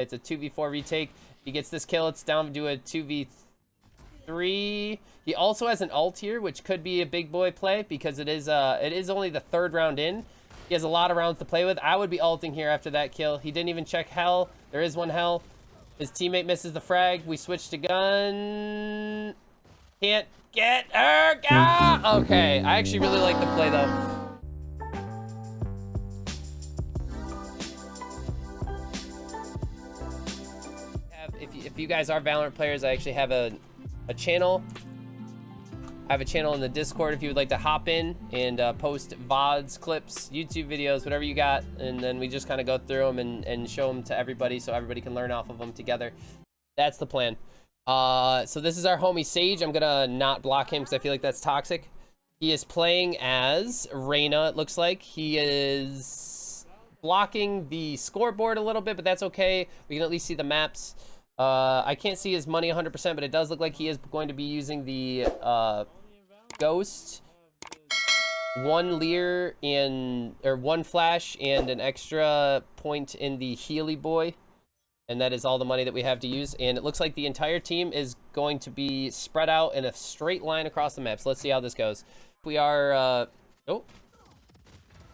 It's a 2v4 retake. He gets this kill. It's down to a 2v3. He also has an ult here, which could be a big boy play because it is only the third round in. He has a lot of rounds to play with. I would be ulting here after that kill. He didn't even check hell. There is one hell. His teammate misses the frag. We switch to gun. Can't get her. Ah! Okay, I actually really like the play though. If you guys are Valorant players, I actually have a channel. I have a channel in the Discord if you would like to hop in and post VODs, clips, YouTube videos, whatever you got. And then we just kind of go through them and show them to everybody so everybody can learn off of them together. That's the plan. So this is our homie Sage. I'm going to not block him because I feel like that's toxic. He is playing as Reyna, it looks like. He is blocking the scoreboard a little bit, but that's okay. We can at least see the maps. I can't see his money 100%, but it does look like he is going to be using the Ghost, one Leer, or one Flash, and an extra point in the Healy Boy. And that is all the money that we have to use. And it looks like the entire team is going to be spread out in a straight line across the map. So let's see how this goes. We are, oh,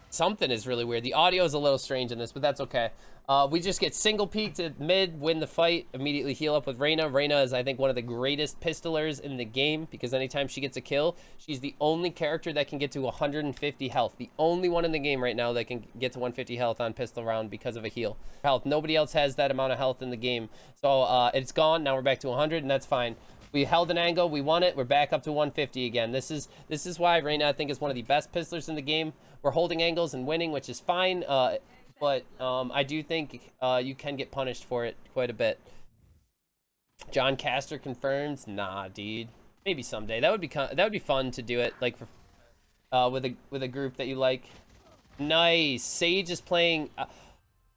something is really weird. The audio is a little strange in this, but that's okay. We just get single peeked at mid, win the fight, immediately heal up with Reyna. Reyna is, I think, one of the greatest pistolers in the game because anytime she gets a kill, she's the only character that can get to 150 health. The only one in the game right now that can get to 150 health on pistol round because of a heal. Health. Nobody else has that amount of health in the game. So it's gone. Now we're back to 100, and that's fine. We held an angle. We won it. We're back up to 150 again. This is why Reyna, I think, is one of the best pistolers in the game. We're holding angles and winning, which is fine. But I do think you can get punished for it quite a bit. John Castor confirms, nah, dude. Maybe someday. That would be fun to do it, like for, with a group that you like. Nice. Sage is playing.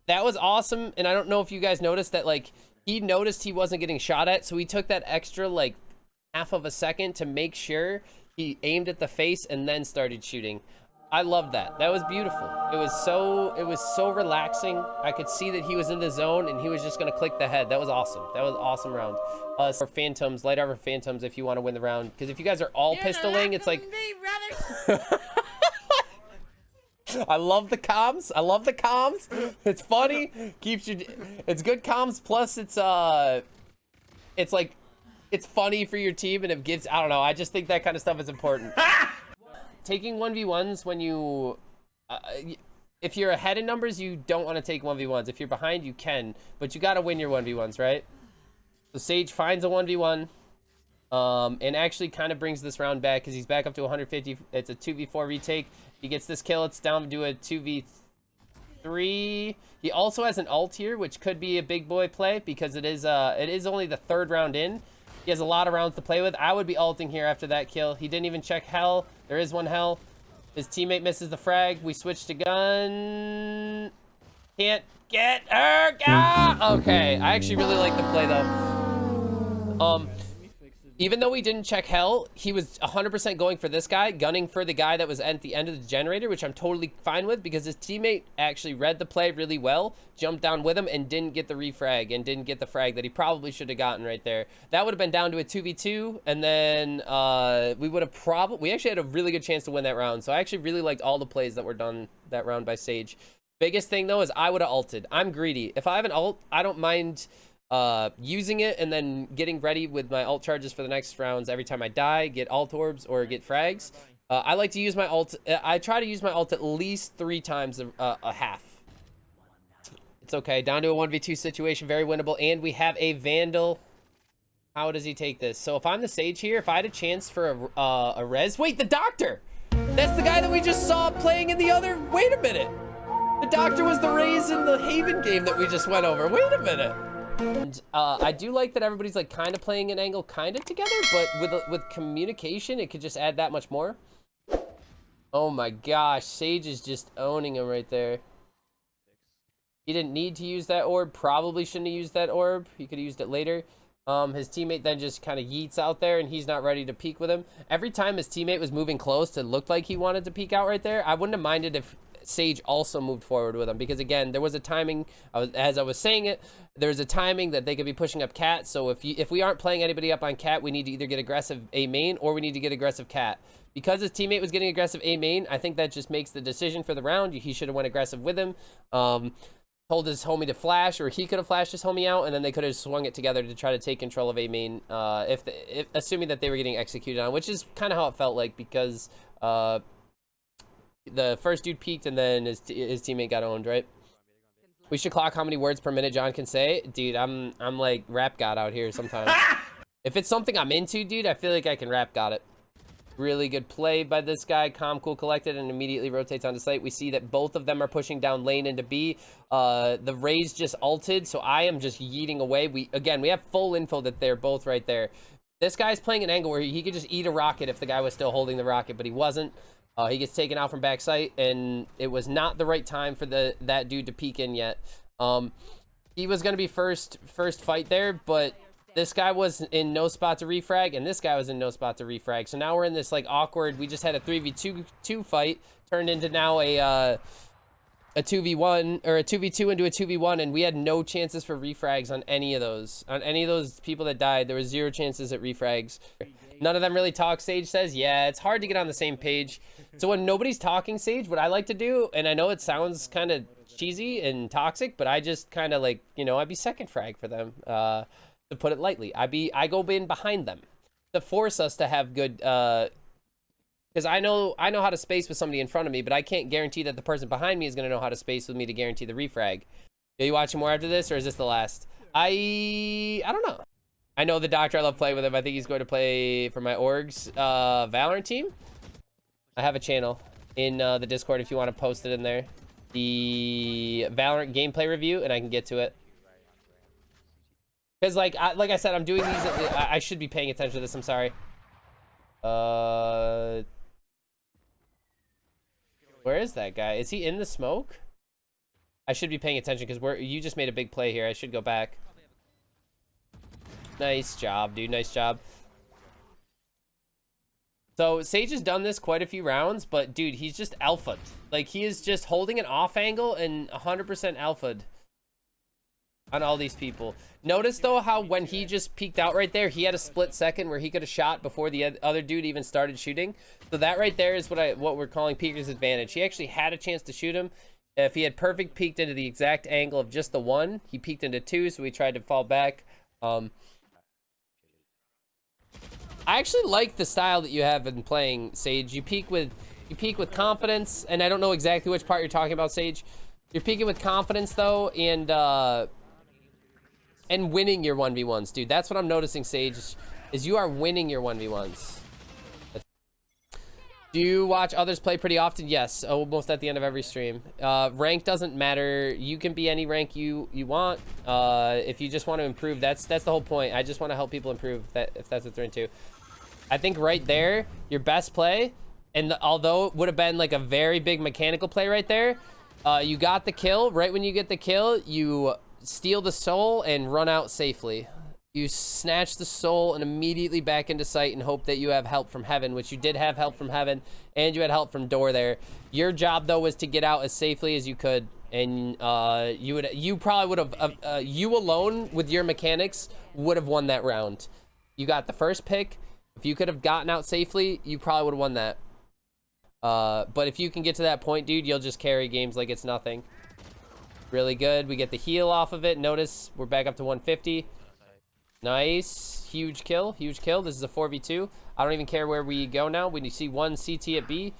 That was awesome, and I don't know if you guys noticed that. Like he noticed he wasn't getting shot at, so he took that extra like half of a second to make sure he aimed at the face and then started shooting. I loved that. That was beautiful. It was so relaxing. I could see that he was in the zone and he was just gonna click the head. That was awesome. That was an awesome round. For Phantoms, light armor Phantoms if you want to win the round. Because if you guys are all pistoling, it's like I love the comms. I love the comms. It's funny. Keeps you. It's good comms. Plus, it's like it's funny for your team and it gives. I don't know. I just think that kind of stuff is important. Taking 1v1s when you if you're ahead in numbers, you don't want to take 1v1s. If you're behind, you can, but you got to win your 1v1s, right? So Sage finds a 1v1 and actually kind of brings this round back because he's back up to 150. It's a 2v4 retake. He gets this kill. It's down to a 2v3. He also has an ult here, which could be a big boy play because it is only the third round in. He has a lot of rounds to play with. I would be ulting here after that kill. He didn't even check hell. There is one hell. His teammate misses the frag. We switch to gun. Can't get her. Ah! Okay, I actually really like the play though. Even though he didn't check hell, he was 100% going for this guy, gunning for the guy that was at the end of the generator, which I'm totally fine with because his teammate actually read the play really well, jumped down with him, and didn't get the refrag and didn't get the frag that he probably should have gotten right there. That would have been down to a 2v2, and then we would have we actually had a really good chance to win that round. So I actually really liked all the plays that were done that round by Sage. Biggest thing though is I would have ulted. I'm greedy. If I have an ult, I don't mind using it and then getting ready with my ult charges for the next rounds. Every time I die, get ult orbs or get frags. I like to use my ult. I try to use my ult at least 3 times a half. It's okay. Down to a 1v2 situation, very winnable, and we have a Vandal. How does he take this? So if I'm the Sage here, if I had a chance for a res, wait, the Doctor. That's the guy that we just saw playing in the other. Wait a minute. The Doctor was the Raze in the Haven game that we just went over. Wait a minute. And I do like that everybody's like kind of playing an angle kind of together, but with communication, it could just add that much more. Oh my gosh, Sage is just owning him right there. He didn't need to use that orb. Probably shouldn't have used that orb. He could have used it later. His teammate then just kind of yeets out there, and he's not ready to peek with him. Every time his teammate was moving close, it looked like he wanted to peek out right there. I wouldn't have minded Sage also moved forward with him, because again, there was a timing, as I was saying it, there's a timing that they could be pushing up cat. So if we aren't playing anybody up on cat, we need to either get aggressive A main or we need to get aggressive cat. Because his teammate was getting aggressive A main, I think that just makes the decision for the round. He should have went aggressive with him. Told his homie to flash, or he could have flashed his homie out, and then they could have swung it together to try to take control of A main, assuming that they were getting executed on, which is kind of how it felt like, because the first dude peaked and then his teammate got owned, right? We should clock how many words per minute John can say. Dude, I'm like rap god out here sometimes. If it's something I'm into, dude, I feel like I can rap god it. Really good play by this guy. Calm, cool, collected, and immediately rotates onto site. We see that both of them are pushing down lane into B. The Rays just ulted, so I am just yeeting away. We have full info that they're both right there. This guy's playing an angle where he could just eat a rocket if the guy was still holding the rocket, but he wasn't. He gets taken out from backside, and it was not the right time for that dude to peek in yet. He was going to be first fight there, but this guy was in no spot to refrag, and this guy was in no spot to refrag. So now we're in this like awkward, we just had a 3v2 fight, turned into now a 2v1, or a 2v2 into a 2v1, and we had no chances for refrags on any of those. On any of those people that died, there was 0 chances at refrags. None of them really talk, Sage says. Yeah, it's hard to get on the same page. So when nobody's talking, Sage, what I like to do, and I know it sounds kind of cheesy and toxic, but I just kind of like, you know, I'd be second frag for them. To put it lightly, I go in behind them to force us to have good, because I know how to space with somebody in front of me, but I can't guarantee that the person behind me is going to know how to space with me to guarantee the refrag. Are you watching more after this, or is this the last? I don't know. I know the doctor. I love playing with him. I think he's going to play for my orgs Valorant team. I have a channel in the Discord if you want to post it in there. The Valorant gameplay review, and I can get to it. Because, like I said, I'm doing these. I should be paying attention to this. I'm sorry. Where is that guy? Is he in the smoke? I should be paying attention because you just made a big play here. I should go back. Nice job, dude. Nice job. So, Sage has done this quite a few rounds, but, dude, he's just alpha'd. Like, he is just holding an off angle and 100% alpha'd on all these people. Notice though how when he just peeked out right there, he had a split second where he could have shot before the other dude even started shooting. So that right there is what we're calling peeker's advantage. He actually had a chance to shoot him. If he had perfect peeked into the exact angle of just the one, he peeked into 2, so he tried to fall back. I actually like the style that you have in playing, Sage. You peek with confidence, and I don't know exactly which part you're talking about, Sage. You're peeking with confidence though, and winning your 1v1s, dude. That's what I'm noticing, Sage, is you are winning your 1v1s. Do you watch others play pretty often? Yes, almost at the end of every stream. Rank doesn't matter. You can be any rank you want. If you just want to improve, that's the whole point. I just want to help people improve, if that's what they're into. I think right there, your best play, and although it would have been like a very big mechanical play right there, you got the kill. Right when you get the kill, you steal the soul and run out safely. You snatch the soul and immediately back into sight and hope that you have help from heaven, which you did have help from heaven, and you had help from door there. Your job though was to get out as safely as you could, and you probably would have you alone with your mechanics would have won that round. You got the first pick. If you could have gotten out safely, you probably would have won that. But if you can get to that point, dude, you'll just carry games like it's nothing. Really good. We get the heal off of it. Notice we're back up to 150. Nice. Huge kill. Huge kill. This is a 4v2. I don't even care where we go now. We see one CT at B.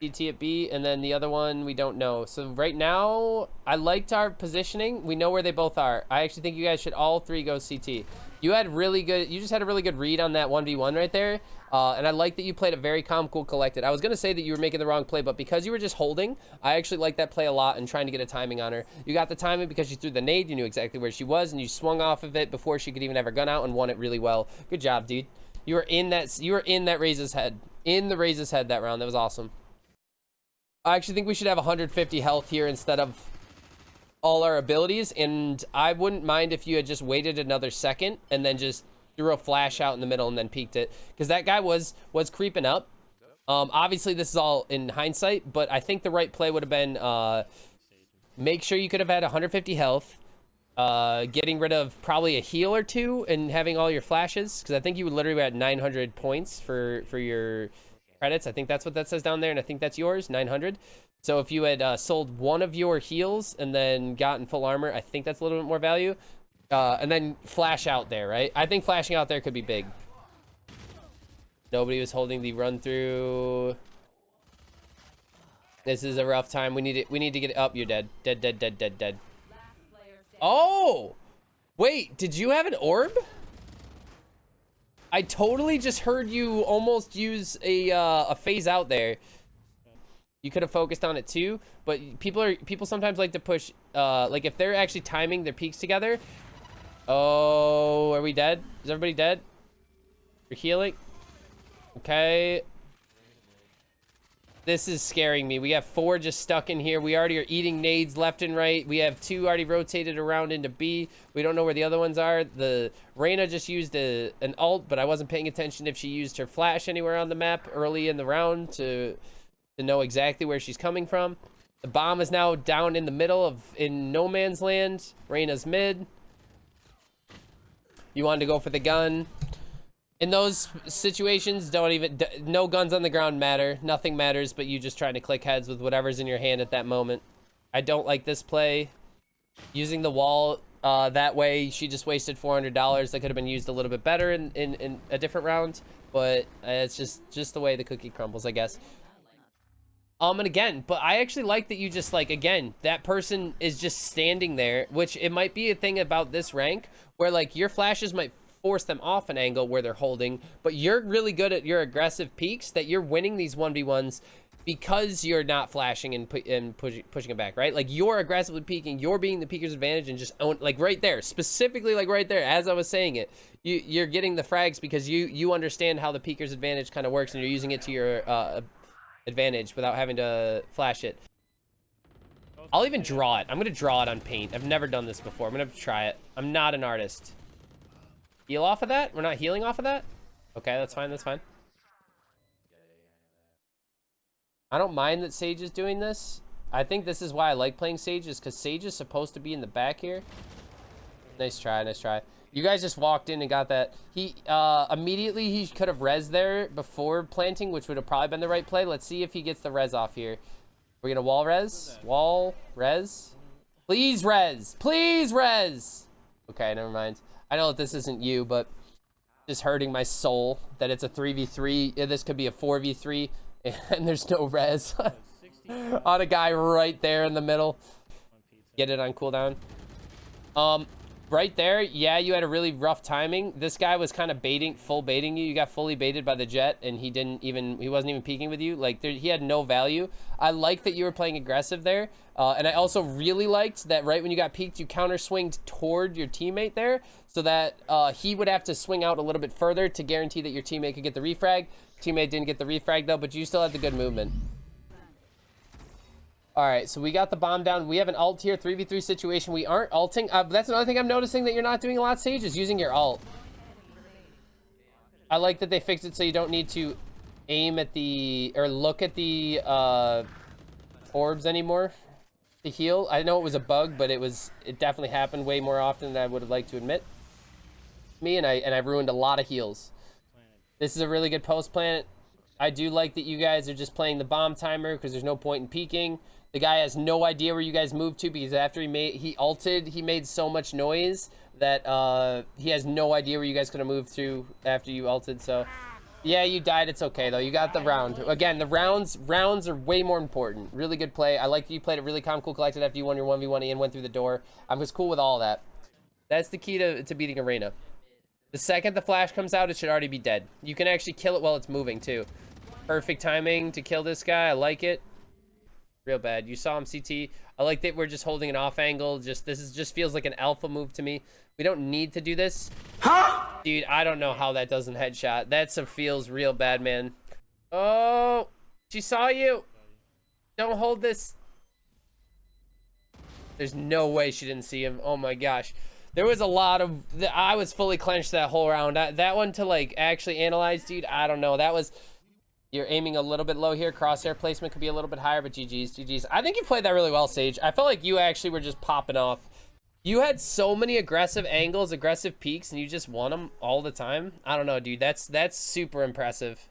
CT at B, and then the other one we don't know. So right now, I liked our positioning. We know where they both are. I actually think you guys should all 3 go CT. You just had a really good read on that 1v1 right there. And I like that you played it very calm, cool, collected. I was going to say that you were making the wrong play, but because you were just holding, I actually like that play a lot and trying to get a timing on her. You got the timing because you threw the nade, you knew exactly where she was, and you swung off of it before she could even have her gun out and won it really well. Good job, dude. You were in that Raise's head. In the Raise's head that round. That was awesome. I actually think we should have 150 health here instead of all our abilities, and I wouldn't mind if you had just waited another second and then just threw a flash out in the middle and then peeked it, because that guy was creeping up, Obviously, this is all in hindsight, but I think the right play would have been make sure you could have had 150 health, getting rid of probably a heal or two, and having all your flashes, because I think you would literally at 900 points for your credits. I think that's what that says down there, and I think that's yours, 900. So if you had sold one of your heals and then gotten full armor, I think that's a little bit more value. And then flash out there, right? I think flashing out there could be big. Nobody was holding the run through. This is a rough time. We need to get it up. You're dead. Dead. Oh! Wait, did you have an orb? I totally just heard you almost use a phase out there. You could have focused on it too, but people sometimes like to push like if they're actually timing their peaks together. Oh, are we dead? Is everybody dead? You're healing? Okay. This is scaring me. We have 4 just stuck in here. We already are eating nades left and right. We have 2 already rotated around into B. We don't know where the other ones are. The Reyna just used an ult, but I wasn't paying attention if she used her flash anywhere on the map early in the round to know exactly where she's coming from. The bomb is now down in the middle in no man's land. Reyna's mid. You wanted to go for the gun. In those situations, no guns on the ground matter. Nothing matters, but you just trying to click heads with whatever's in your hand at that moment. I don't like this play. Using the wall that way, she just wasted $400. That could have been used a little bit better in a different round, but it's just the way the cookie crumbles, I guess. And again, but I actually like that you just again, that person is just standing there, which it might be a thing about this rank where your flashes might force them off an angle where they're holding, but you're really good at your aggressive peaks that you're winning these 1v1s because you're not flashing and pushing it back, right? You're aggressively peeking, you're being the peeker's advantage and just own, right there, specifically right there, as I was saying it, you're getting the frags because you understand how the peeker's advantage kind of works and you're using it to your advantage without having to flash it. I'll even draw it. I'm gonna draw it on paint. I've never done this before. I'm gonna try it. I'm not an artist. Heal off of that? We're not healing off of that? Okay, that's fine, that's fine. I don't mind that Sage is doing this. I think this is why I like playing Sage, is because Sage is supposed to be in the back here. Nice try, nice try. You guys just walked in and got that. Immediately he could have res there before planting, which would have probably been the right play. Let's see if he gets the res off here. We're gonna wall res. Wall res. Please res. Please res. Okay, never mind. I know that this isn't you, but just hurting my soul that it's a 3v3. This could be a 4v3 and there's no res on a guy right there in the middle. Get it on cooldown. Right there, yeah, you had a really rough timing. This guy was kind of full baiting you. You got fully baited by the jet, and he wasn't even peeking with you. He had no value. I like that you were playing aggressive there, and I also really liked that right when you got peeked, you counter swinged toward your teammate there, so that he would have to swing out a little bit further to guarantee that your teammate could get the refrag. Teammate didn't get the refrag though, but you still had the good movement. All right, so we got the bomb down. We have an ult here, 3v3 situation. We aren't ulting. That's another thing I'm noticing that you're not doing a lot, Sage, is using your ult. I like that they fixed it so you don't need to aim at or look at the orbs anymore to heal. I know it was a bug, but it definitely happened way more often than I would have liked to admit. And I ruined a lot of heals. This is a really good post plant. I do like that you guys are just playing the bomb timer because there's no point in peeking. The guy has no idea where you guys moved to because after he ulted, he made so much noise that he has no idea where you guys could have moved to after you ulted. So yeah, you died. It's okay though. You got the round. Again, the rounds are way more important. Really good play. I like that you played it really calm, cool, collected after you won your 1v1 and went through the door. I was cool with all that. That's the key to beating Arena. The second the flash comes out, it should already be dead. You can actually kill it while it's moving too. Perfect timing to kill this guy. I like it. Real bad. You saw him CT. I like that we're just holding an off angle. This just feels like an alpha move to me. We don't need to do this. Huh? Dude, I don't know how that doesn't headshot. That feels real bad, man. Oh, she saw you. Don't hold this. There's no way she didn't see him. Oh my gosh. There was a lot of... I was fully clenched that whole round. That one to actually analyze, dude, I don't know. That was... You're aiming a little bit low here. Crosshair placement could be a little bit higher, but GG's, GG's. I think you played that really well, Sage. I felt like you actually were just popping off. You had so many aggressive angles, aggressive peaks, and you just won them all the time. I don't know, dude. That's super impressive.